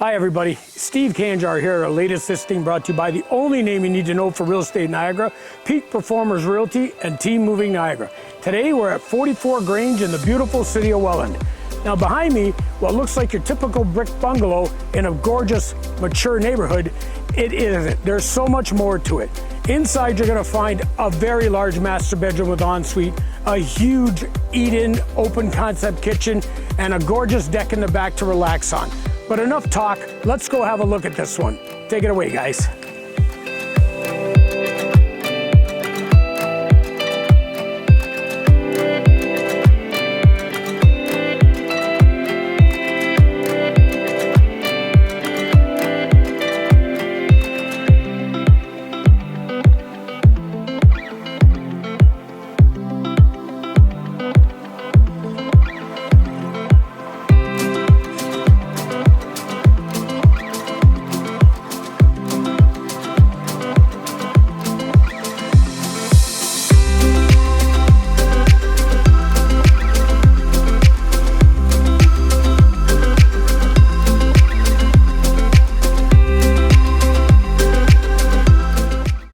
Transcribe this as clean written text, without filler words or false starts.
Hi everybody, Steve Kanjar here, our latest listing brought to you by the only name you need to know for real estate in Niagara, Peak Performers Realty and Team Moving Niagara. Today we're at 44 Grange in the beautiful city of Welland. Now behind me, what looks like your typical brick bungalow in a gorgeous, mature neighborhood, it isn't. There's so much more to it. Inside you're gonna find a very large master bedroom with ensuite, a huge eat-in open concept kitchen, and a gorgeous deck in the back to relax on. But enough talk, let's go have a look at this one. Take it away, guys.